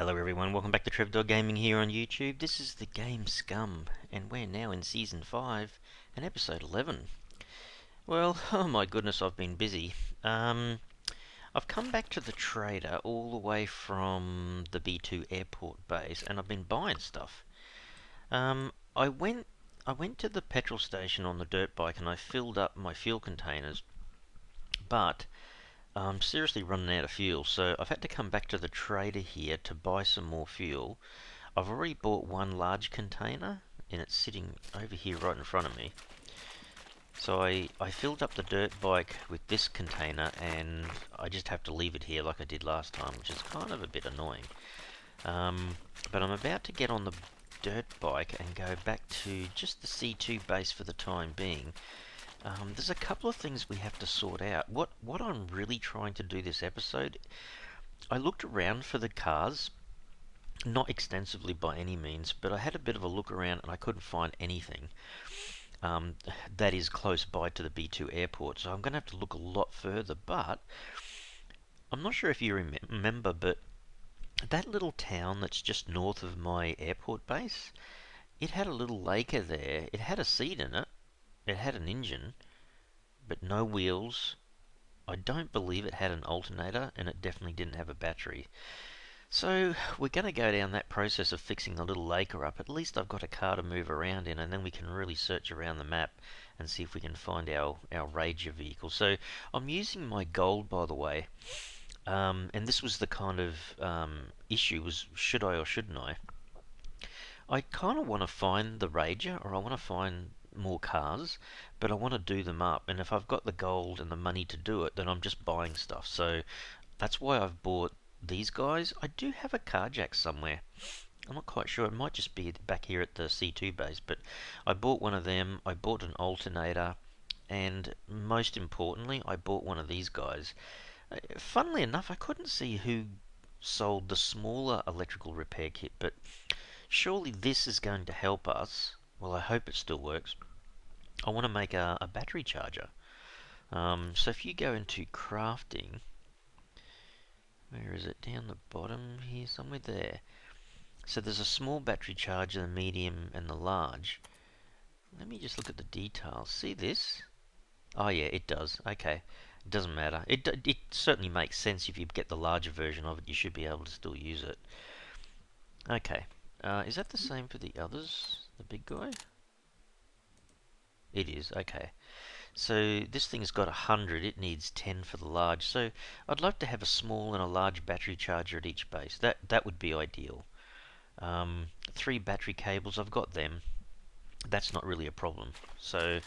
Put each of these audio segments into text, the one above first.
Hello everyone, welcome back to Trev Gaming here on YouTube. This is the game Scum, and we're now in Season 5 and Episode 11. Well, oh my goodness, I've been busy. I've come back to the trader all the way from the B2 airport base, and I've been buying stuff. I went to the petrol station on the dirt bike and I filled up my fuel containers, but I'm seriously running out of fuel, so I've had to come back to the trader here to buy some more fuel. I've already bought one large container, and it's sitting over here right in front of me. So I filled up the dirt bike with this container, and I just have to leave it here like I did last time, which is kind of a bit annoying. But I'm about to get on the dirt bike and go back to just the C2 base for the time being. There's a couple of things we have to sort out. What I'm really trying to do this episode, I looked around for the cars, not extensively by any means, but I had a bit of a look around and I couldn't find anything that is close by to the B2 airport. So I'm going to have to look a lot further, but I'm not sure if you remember, but that little town that's just north of my airport base, it had a little Laika there. It had a seat in it. It had an engine, but no wheels. I don't believe it had an alternator, and it definitely didn't have a battery. So we're going to go down that process of fixing the little Laika up. At least I've got a car to move around in, and then we can really search around the map and see if we can find our Ranger vehicle. So I'm using my gold, by the way, and this was the kind of issue, was should I or shouldn't I? I kind of want to find the Ranger, or I want to find more cars, but I want to do them up, and if I've got the gold and the money to do it, then I'm just buying stuff. So that's why I've bought these guys. I do have a carjack somewhere. I'm not quite sure. It might just be back here at the C2 base, but I bought one of them. I bought an alternator, and most importantly, I bought one of these guys. Funnily enough, I couldn't see who sold the smaller electrical repair kit, but surely this is going to help us. Well, I hope it still works. I want to make a battery charger. So if you go into crafting, where is it? Down the bottom here, somewhere there. So there's a small battery charger, the medium, and the large. Let me just look at the details. See this? Oh yeah, it does. Okay, it doesn't matter. It certainly makes sense. If you get the larger version of it, you should be able to still use it. Okay, is that the same for the others? The big guy? It is, okay. So this thing's got 100, it needs 10 for the large. So I'd love to have a small and a large battery charger at each base. That would be ideal. 3 battery cables, I've got them. That's not really a problem. So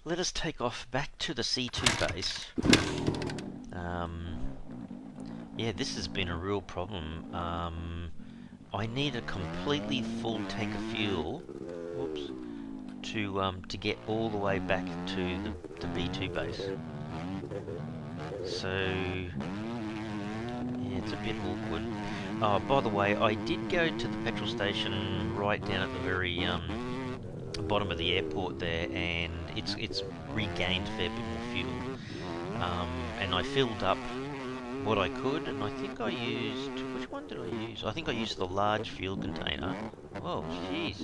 let us take off back to the C2 base. Yeah, this has been a real problem. I need a completely full tank of fuel. Whoops. To get all the way back to the B2 base. So yeah, it's a bit awkward. Oh, by the way, I did go to the petrol station right down at the very bottom of the airport there, and it's regained a fair bit more fuel. And I filled up what I could, and I think I used, which one did I use? I think I used the large fuel container. Whoa, jeez.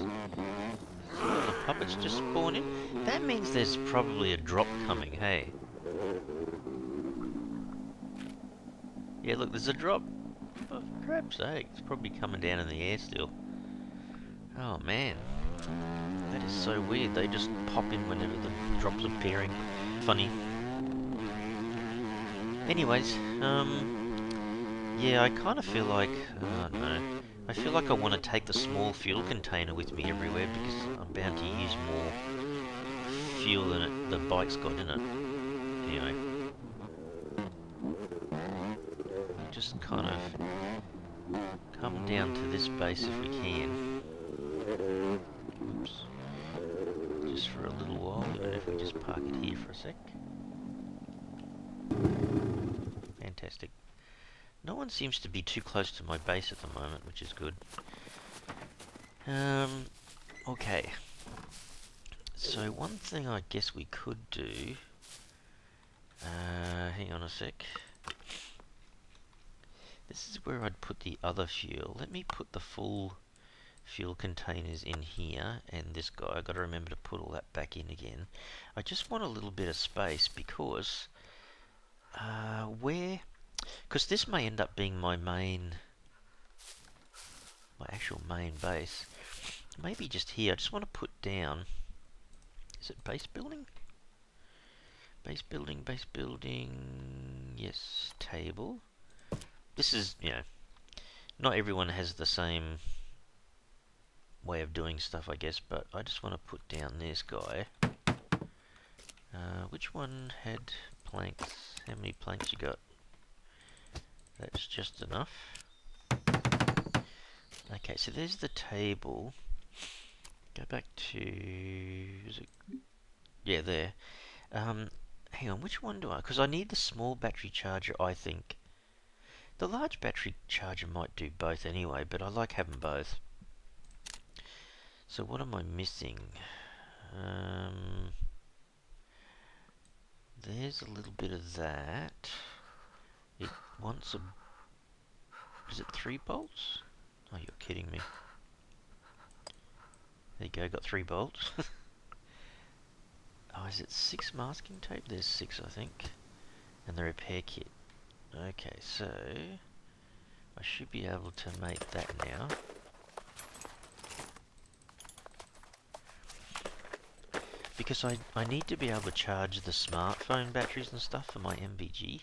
All the puppets just spawn in. That means there's probably a drop coming, hey? Yeah, look, there's a drop. Oh, for crap's sake, it's probably coming down in the air still. Oh man, that is so weird. They just pop in whenever the drop's appearing. Funny. Anyways, yeah, I kind of feel like, I don't know. I feel like I want to take the small fuel container with me everywhere because I'm bound to use more fuel than the bike's got in it. Anyway, just kind of come down to this base if we can. Oops. Just for a little while, even if we just park it here for a sec. Fantastic. No one seems to be too close to my base at the moment, which is good. Okay. So one thing I guess we could do... hang on a sec. This is where I'd put the other fuel. Let me put the full fuel containers in here, and this guy, I've got to remember to put all that back in again. I just want a little bit of space because because this may end up being my actual main base. Maybe just here, I just want to put down, is it base building? Base building, yes, table. This is, not everyone has the same way of doing stuff, I guess, but I just want to put down this guy. Which one had planks? How many planks you got? That's just enough. Okay, so there's the table. Go back to... is it? Yeah, there. Hang on, which one do I... because I need the small battery charger, I think. The large battery charger might do both anyway, but I like having both. So what am I missing? There's a little bit of that. It wants a... is it 3 bolts? Oh, you're kidding me. There you go, got 3 bolts. Oh, is it 6 masking tape? There's 6, I think. And the repair kit. Okay, so... I should be able to make that now. Because I need to be able to charge the smartphone batteries and stuff for my MBG.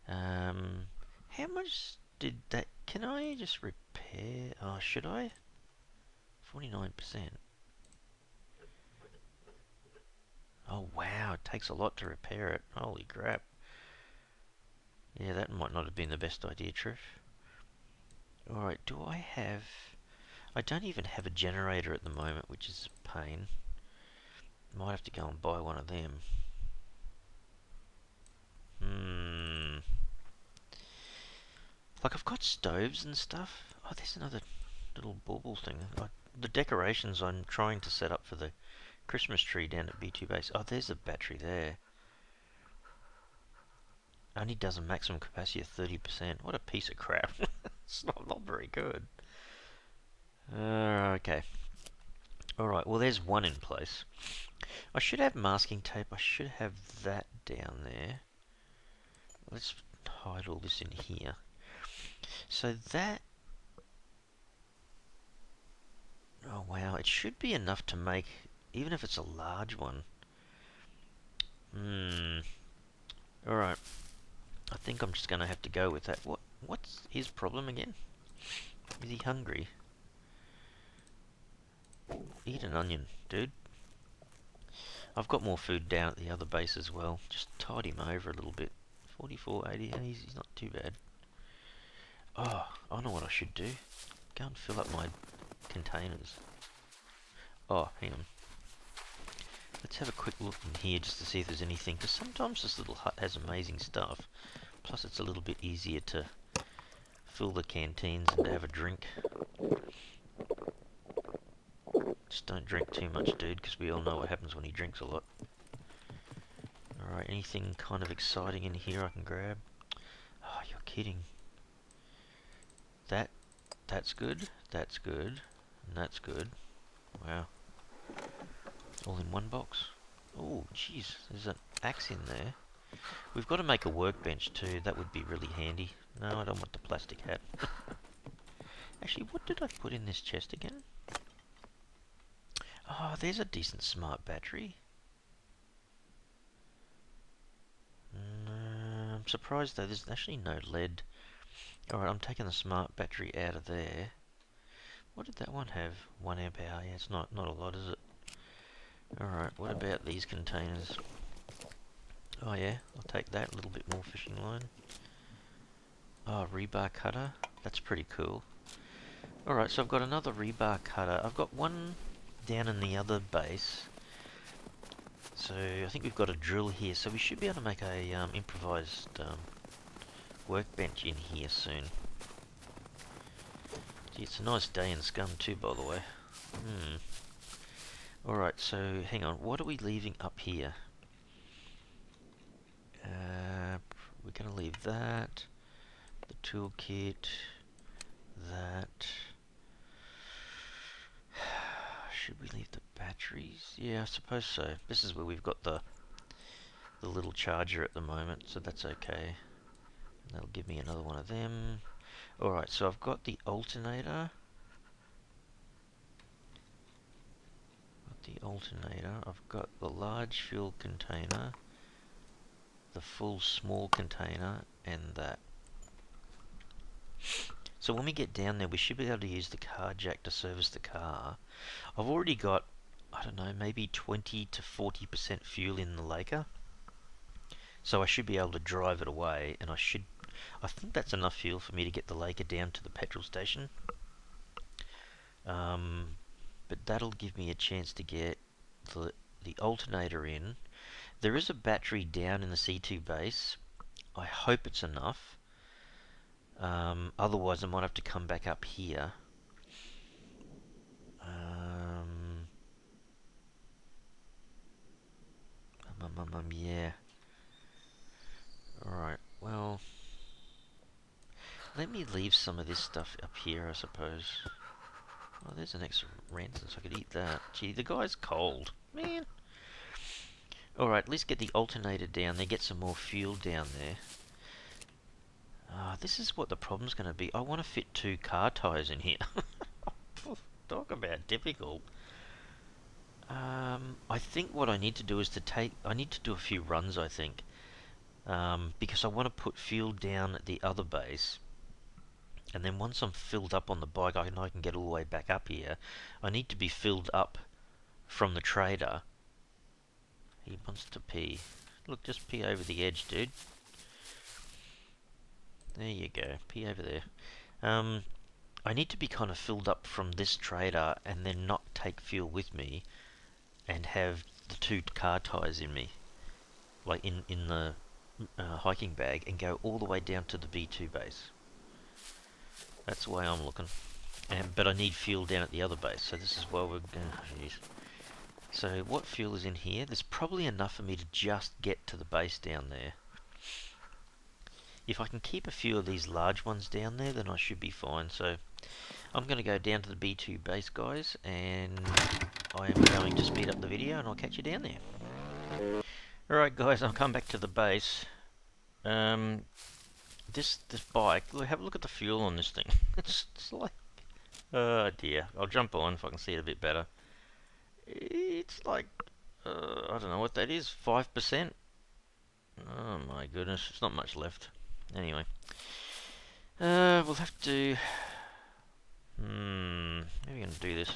How much did that... can I just repair... oh, should I? 49%. Oh, wow, it takes a lot to repair it. Holy crap. Yeah, that might not have been the best idea, Trish. Alright, do I have... I don't even have a generator at the moment, which is a pain. Might have to go and buy one of them. Like, I've got stoves and stuff. Oh, there's another little bauble thing. The decorations I'm trying to set up for the Christmas tree down at B2 base. Oh, there's a battery there. Only does a maximum capacity of 30%. What a piece of crap. It's not very good. Okay. Alright, well there's one in place. I should have masking tape. I should have that down there. Let's hide all this in here. So that... oh wow, it should be enough to make, even if it's a large one. Alright. I think I'm just going to have to go with that. What's his problem again? Is he hungry? Eat an onion, dude. I've got more food down at the other base as well. Just tide him over a little bit. 44.80, he's not too bad. Oh, I know what I should do. Go and fill up my containers. Oh, hang on. Let's have a quick look in here just to see if there's anything. Because sometimes this little hut has amazing stuff. Plus it's a little bit easier to fill the canteens and to have a drink. Just don't drink too much, dude, because we all know what happens when he drinks a lot. Alright, anything kind of exciting in here I can grab? Oh, you're kidding. That's good, and that's good. Wow. All in one box. Oh, jeez, there's an axe in there. We've got to make a workbench too, that would be really handy. No, I don't want the plastic hat. Actually, what did I put in this chest again? Oh, there's a decent smart battery. I'm surprised though, there's actually no lead. Alright, I'm taking the smart battery out of there. What did that one have? 1 amp hour. Yeah, it's not a lot, is it? Alright, what about these containers? Oh yeah, I'll take that. A little bit more fishing line. Oh, rebar cutter. That's pretty cool. Alright, so I've got another rebar cutter. I've got one down in the other base. So I think we've got a drill here. So we should be able to make a improvised workbench in here soon. Gee, it's a nice day in Scum too, by the way. Alright, so hang on. What are we leaving up here? We're going to leave that. The toolkit, that. Should we leave the batteries? Yeah, I suppose so. This is where we've got the little charger at the moment, so that's okay. That'll give me another one of them. Alright, so I've got the alternator. I've got the large fuel container, the full small container, and that. So when we get down there, we should be able to use the car jack to service the car. I've already got, I don't know, maybe 20 to 40% fuel in the Laika. So I should be able to drive it away, and I think that's enough fuel for me to get the Laika down to the petrol station. But that'll give me a chance to get the alternator in. There is a battery down in the C2 base. I hope it's enough. Otherwise I might have to come back up here. Yeah. Alright, well, let me leave some of this stuff up here, I suppose. Oh, there's an extra rancid, so I could eat that. Gee, the guy's cold. Man. Alright, let's get the alternator down there, get some more fuel down there. This is what the problem's going to be. I want to fit 2 car tyres in here. Talk about difficult. I think what I need to do is I need to do a few runs, I think. Because I want to put fuel down at the other base. And then once I'm filled up on the bike, I can get all the way back up here. I need to be filled up from the trader. He wants to pee. Look, just pee over the edge, dude. There you go. Pee over there. I need to be kind of filled up from this trader and then not take fuel with me and have the 2 car tyres in me. Like in the hiking bag, and go all the way down to the B2 base. That's the way I'm looking. But I need fuel down at the other base, so this is why we're going to use. So what fuel is in here? There's probably enough for me to just get to the base down there. If I can keep a few of these large ones down there, then I should be fine. So I'm going to go down to the B2 base, guys, and I am going to speed up the video, and I'll catch you down there. Alright guys, I'll come back to the base. This bike, have a look at the fuel on this thing. It's like, oh dear. I'll jump on if I can see it a bit better. It's like, I don't know what that is, 5%? Oh my goodness, it's not much left. Anyway, we'll have to, maybe we're going to do this.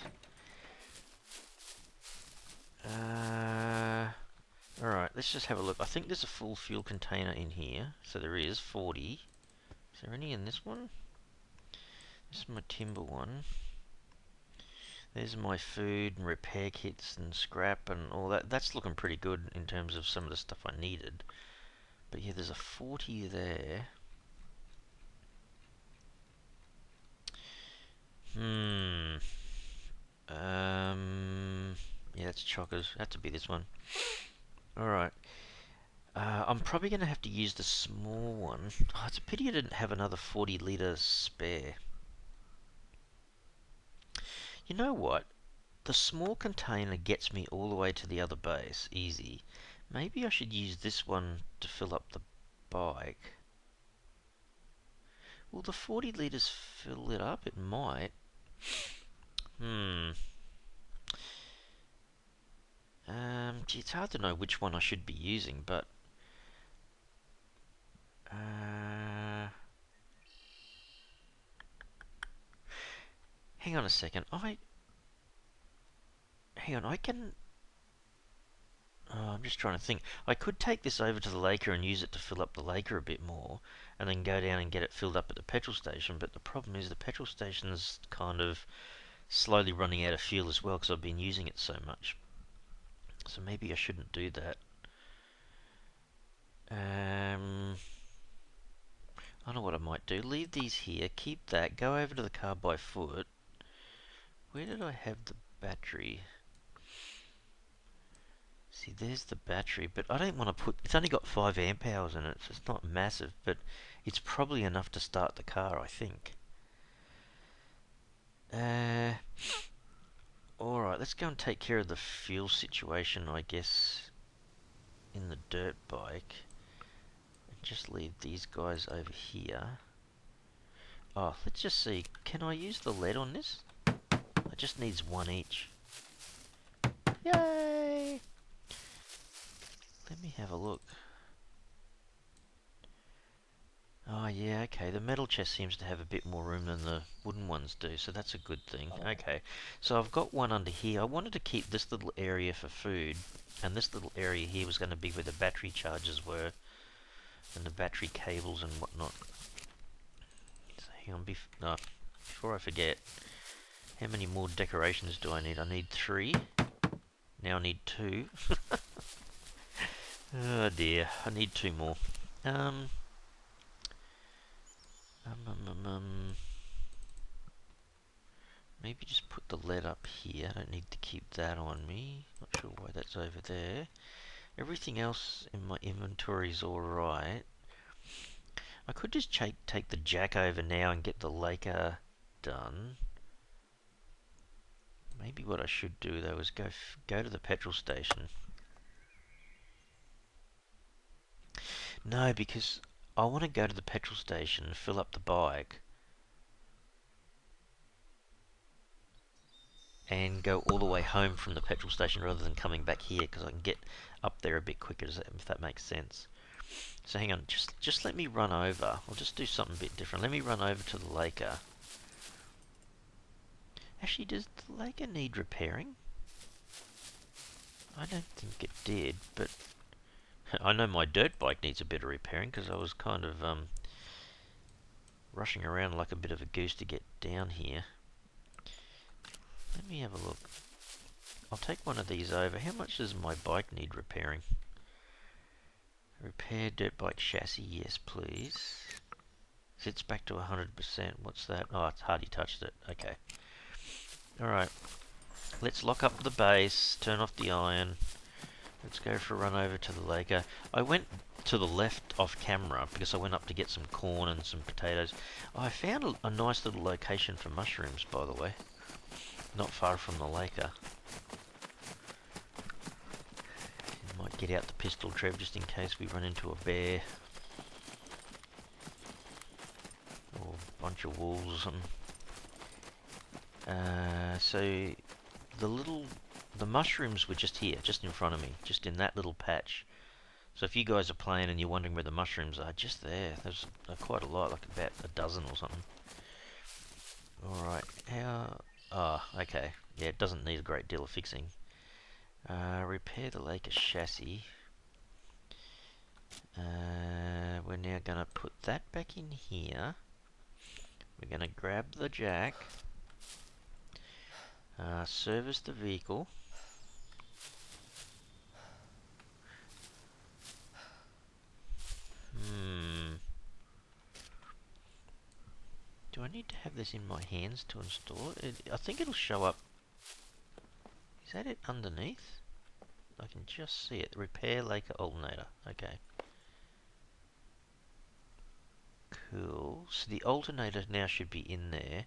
Alright, let's just have a look. I think there's a full fuel container in here. So there is, 40. Is there any in this one? This is my timber one. There's my food and repair kits and scrap and all that. That's looking pretty good in terms of some of the stuff I needed. But yeah, there's a 40 there. Yeah, that's chockers. Had to be this one. Alright. I'm probably going to have to use the small one. Oh, it's a pity I didn't have another 40 litre spare. You know what? The small container gets me all the way to the other base, easy. Maybe I should use this one to fill up the bike. Will the 40 litres fill it up? It might. Gee, it's hard to know which one I should be using, but hang on a second. Hang on, I can. I'm just trying to think. I could take this over to the Laika and use it to fill up the Laika a bit more, and then go down and get it filled up at the petrol station. But the problem is the petrol station's kind of slowly running out of fuel as well because I've been using it so much. So maybe I shouldn't do that. I don't know what I might do. Leave these here, keep that, go over to the car by foot. Where did I have the battery? See, there's the battery, but I don't want to put... It's only got 5 amp hours in it, so it's not massive, but it's probably enough to start the car, I think. Alright, let's go and take care of the fuel situation, I guess, in the dirt bike. And just leave these guys over here. Oh, let's just see. Can I use the lead on this? It just needs 1 each. Yay! Let me have a look. Oh yeah, okay. The metal chest seems to have a bit more room than the wooden ones do, so that's a good thing. Okay, so I've got one under here. I wanted to keep this little area for food, and this little area here was going to be where the battery chargers were, and the battery cables and whatnot. So hang on, before I forget, how many more decorations do I need? I need 3. Now I need 2. Oh dear, I need 2 more. Maybe just put the lead up here. I don't need to keep that on me. Not sure why that's over there. Everything else in my inventory is alright. I could just take the jack over now and get the Laika done. Maybe what I should do though is go to the petrol station. No, because I want to go to the petrol station and fill up the bike and go all the way home from the petrol station rather than coming back here, because I can get up there a bit quicker, if that makes sense. So hang on, just let me run over. I'll just do something a bit different. Let me run over to the Laika. Actually, does the Laika need repairing? I don't think it did, but I know my dirt bike needs a bit of repairing because I was kind of rushing around like a bit of a goose to get down here. Let me have a look. I'll take one of these over. How much does my bike need repairing? Repair dirt bike chassis, yes please. Sits back to 100%. What's that? Oh, it's hardly touched it. Okay. Alright. Let's lock up the base, turn off the iron. Let's go for a run over to the Laika. I went to the left off camera because I went up to get some corn and some potatoes. Oh, I found a nice little location for mushrooms, by the way. Not far from the Laika. Might get out the pistol, Trev, just in case we run into a bear. Or a bunch of wolves or something. So the mushrooms were just here, just in front of me, just in that little patch. So if you guys are playing and you're wondering where the mushrooms are, just there. There's quite a lot, like about a dozen or something. Alright, okay. Yeah, it doesn't need a great deal of fixing. Repair the Laika chassis. We're now going to put that back in here. We're going to grab the jack. Service the vehicle. Do I need to have this in my hands to install it? I think it'll show up. Is that it underneath? I can just see it. Repair Laika alternator. Okay. Cool. So the alternator now should be in there.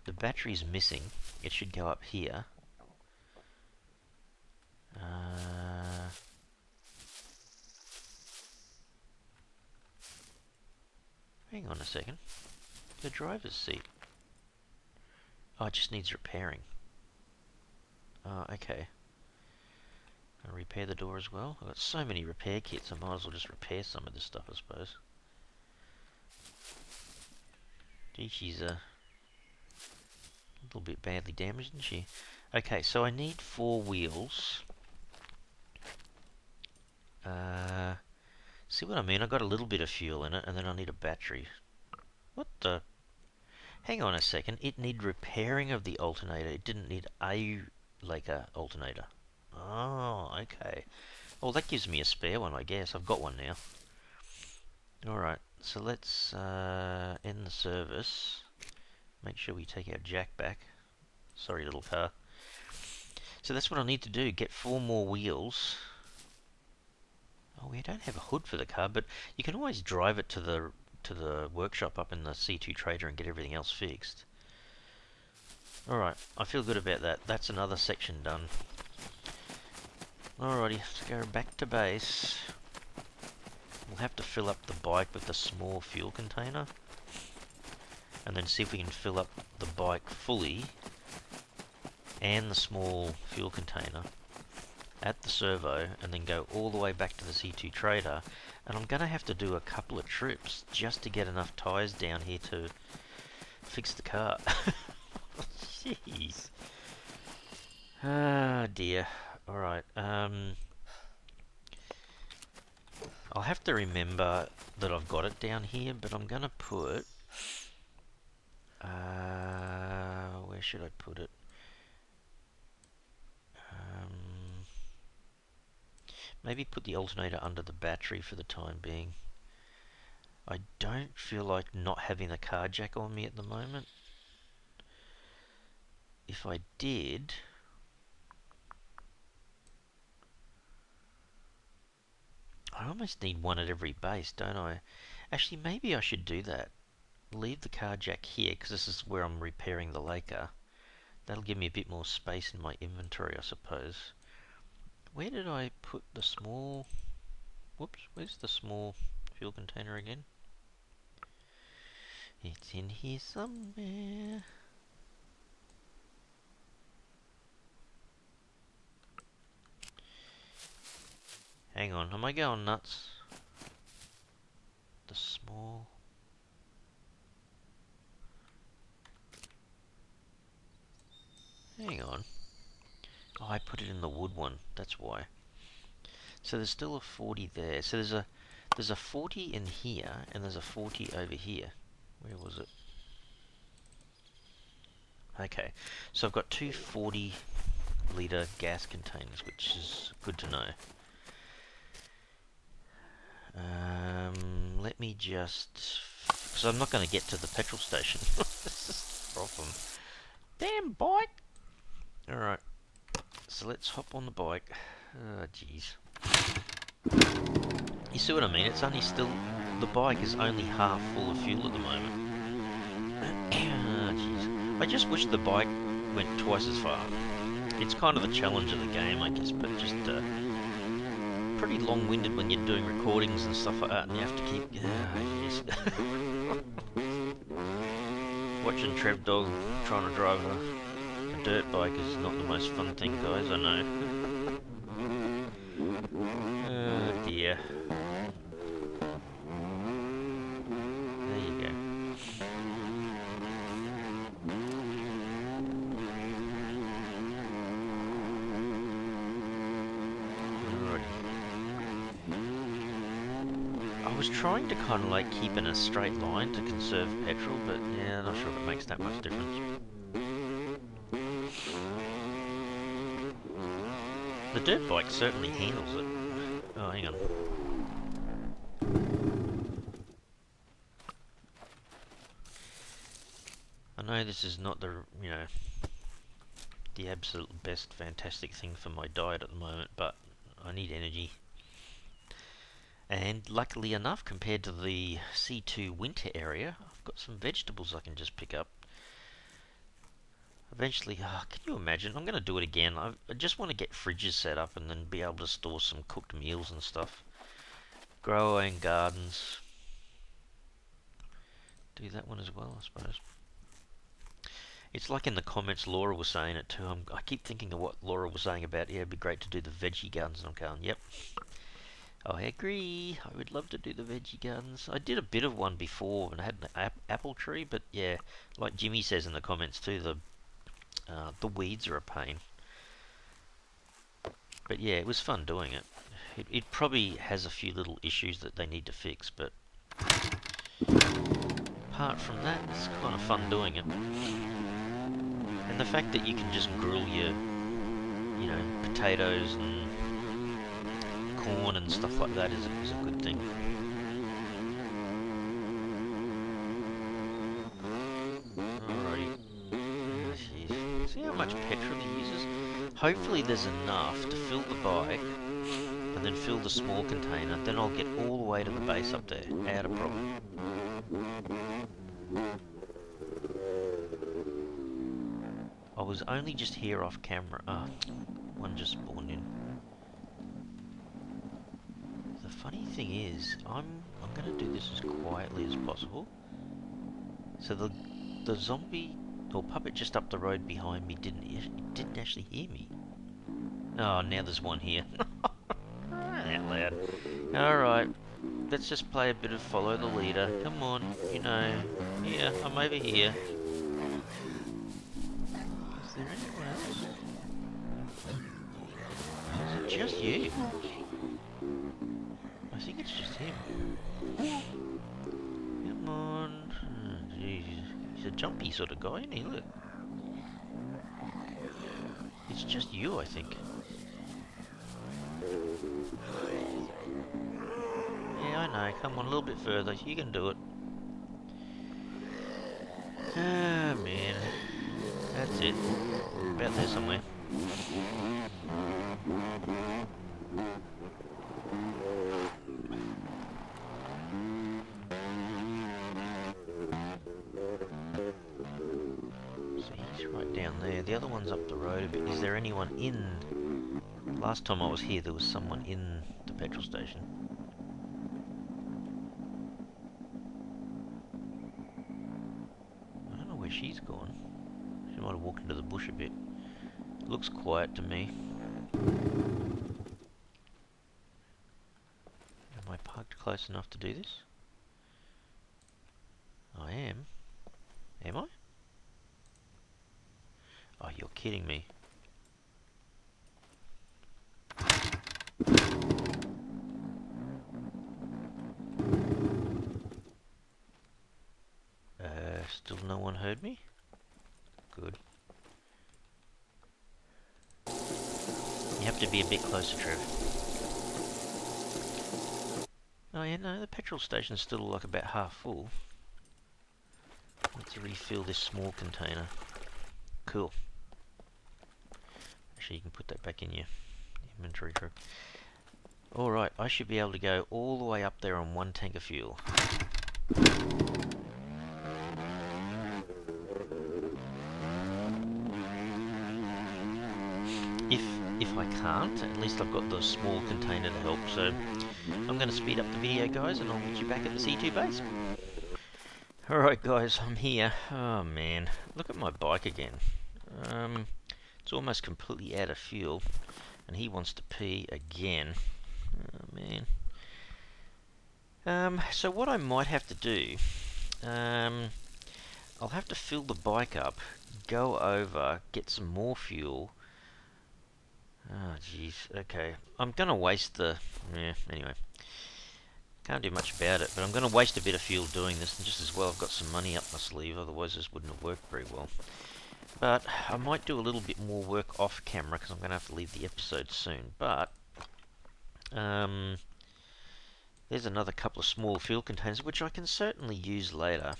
The battery's missing. It should go up here. Hang on a second. The driver's seat. Oh, it just needs repairing. Oh, okay. I'll repair the door as well. I've got so many repair kits, I might as well just repair some of this stuff, I suppose. Gee, she's a little bit badly damaged, isn't she? Okay, so I need 4 wheels. See what I mean? I got a little bit of fuel in it, and then I need a battery. What the? Hang on a second. It need repairing of the alternator. It didn't need a Laika alternator. Oh, okay. Well, that gives me a spare one, I guess. I've got one now. Alright, so let's end the service. Make sure we take our jack back. Sorry, little car. So that's what I need to do. Get 4 more wheels. Oh, we don't have a hood for the car, but you can always drive it to the workshop up in the C2 Trader and get everything else fixed. Alright, I feel good about that. That's another section done. Alrighty, let's go back to base. We'll have to fill up the bike with the small fuel container. And then see if we can fill up the bike fully and the small fuel container at the servo, and then go all the way back to the C2 Trader. And I'm going to have to do a couple of trips just to get enough tyres down here to fix the car. Jeez. Ah, dear. Alright, I'll have to remember that I've got it down here, but I'm going to put... where should I put it? Maybe put the alternator under the battery for the time being. I don't feel like not having the car jack on me at the moment. If I did... I almost need one at every base, don't I? Actually, maybe I should do that. Leave the car jack here, because this is where I'm repairing the Laika. That'll give me a bit more space in my inventory, I suppose. Where did I put the small... Whoops, where's the small fuel container again? It's in here somewhere. Hang on, am I going nuts? The small... Hang on. Oh, I put it in the wood one, that's why. So there's still a 40 there. So there's a 40 in here, and there's a 40 over here. Where was it? Okay, so I've got two 40-litre gas containers, which is good to know. Let me just... Because I'm not going to get to the petrol station. This is the problem. Damn bike! Alright, so let's hop on the bike. Oh, jeez. You see what I mean? It's only still... The bike is only half full of fuel at the moment. Jeez. I just wish the bike went twice as far. It's kind of the challenge of the game, I guess, but just pretty long-winded when you're doing recordings and stuff like that, and you have to keep... Watching Trev Dog trying to drive a dirt bike is not the most fun thing, guys, I know. Oh dear. There you go. I was trying to kind of like keep in a straight line to conserve petrol, but yeah, not sure if it makes that much difference. The dirt bike certainly handles it. Oh, hang on. I know this is not the, you know, the absolute best fantastic thing for my diet at the moment, but I need energy. And luckily enough, compared to the C2 winter area, I've got some vegetables I can just pick up. Eventually, can you imagine? I'm going to do it again. I just want to get fridges set up and then be able to store some cooked meals and stuff. Grow our own gardens. Do that one as well, I suppose. It's like in the comments, Laura was saying it too. I keep thinking of what Laura was saying about, yeah, it'd be great to do the veggie gardens, and I'm going, yep. I agree. I would love to do the veggie gardens. I did a bit of one before and I had an apple tree, but yeah, like Jimmy says in the comments too, the weeds are a pain. But yeah, it was fun doing it. It probably has a few little issues that they need to fix, but apart from that, it's kind of fun doing it. And the fact that you can just grill your, you know, potatoes and corn and stuff like that is a good thing. Alrighty. See how much petrol he uses? Hopefully there's enough to fill the bike, and and then fill the small container, then I'll get all the way to the base up there. Out of problem. I was only just here off camera. One just spawned in. The funny thing is, I'm gonna do this as quietly as possible. So the zombie or puppet just up the road behind me didn't actually hear me. Oh, now there's one here. Out loud. Alright, let's just play a bit of follow the leader. Come on, you know. Yeah, I'm over here. Is there anyone else? Is it just you? I think it's just him. Come on. Oh, jeez. He's a jumpy sort of guy, isn't he? Look. It's just you, I think. Yeah, I know. Come on, a little bit further. You can do it. Ah, man. That's it. About there somewhere. So he's right down there. The other one's up the road a bit. Is there anyone in? Last time I was here, there was someone in the petrol station. I don't know where she's gone. She might have walked into the bush a bit. Looks quiet to me. Am I parked close enough to do this? I am. Am I? Oh, you're kidding me. Still no one heard me? Good. You have to be a bit closer, Trev. Oh yeah, no, the petrol station's still like about half full. Let's refill this small container. Cool. Actually, you can put that back in your inventory, Trev. Alright, I should be able to go all the way up there on one tank of fuel. If I can't, at least I've got the small container to help, so I'm going to speed up the video, guys, and I'll meet you back at the C2 base. Alright guys, I'm here. Oh man, look at my bike again. It's almost completely out of fuel, and he wants to pee again. Oh man. So what I might have to do, I'll have to fill the bike up, go over, get some more fuel. Oh jeez, okay. I'm gonna waste the... yeah, anyway. Can't do much about it, but I'm gonna waste a bit of fuel doing this, and just as well I've got some money up my sleeve, otherwise this wouldn't have worked very well. But I might do a little bit more work off camera, because I'm gonna have to leave the episode soon, but... there's another couple of small fuel containers, which I can certainly use later.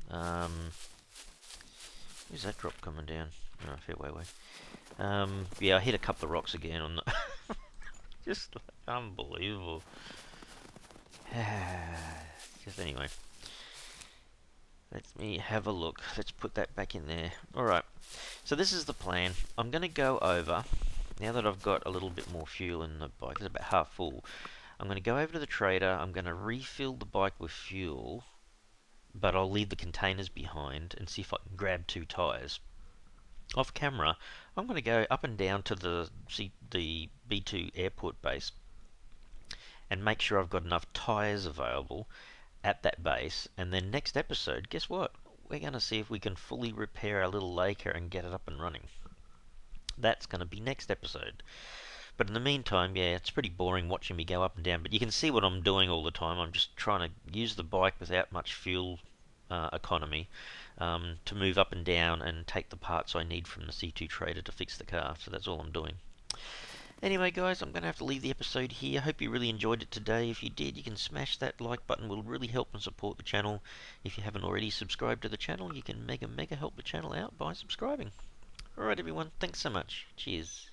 Where's that drop coming down? Oh, fair way. Yeah, I hit a couple of rocks again on the... just like, unbelievable. Just anyway. Let me have a look. Let's put that back in there. Alright, so this is the plan. I'm going to go over, now that I've got a little bit more fuel in the bike, it's about half full, I'm going to go over to the trader, I'm going to refill the bike with fuel, but I'll leave the containers behind and see if I can grab 2 tyres. Off camera, I'm going to go up and down to the B2 airport base and make sure I've got enough tyres available at that base, and then next episode, guess what? We're going to see if we can fully repair our little Laika and get it up and running. That's going to be next episode. But in the meantime, yeah, it's pretty boring watching me go up and down, but you can see what I'm doing all the time. I'm just trying to use the bike without much fuel economy to move up and down and take the parts I need from the C2 trader to fix the car, so that's all I'm doing. Anyway guys, I'm going to have to leave the episode here. I hope you really enjoyed it today. If you did, you can smash that like button. It will really help and support the channel. If you haven't already subscribed to the channel, you can mega help the channel out by subscribing. Alright everyone, thanks so much. Cheers.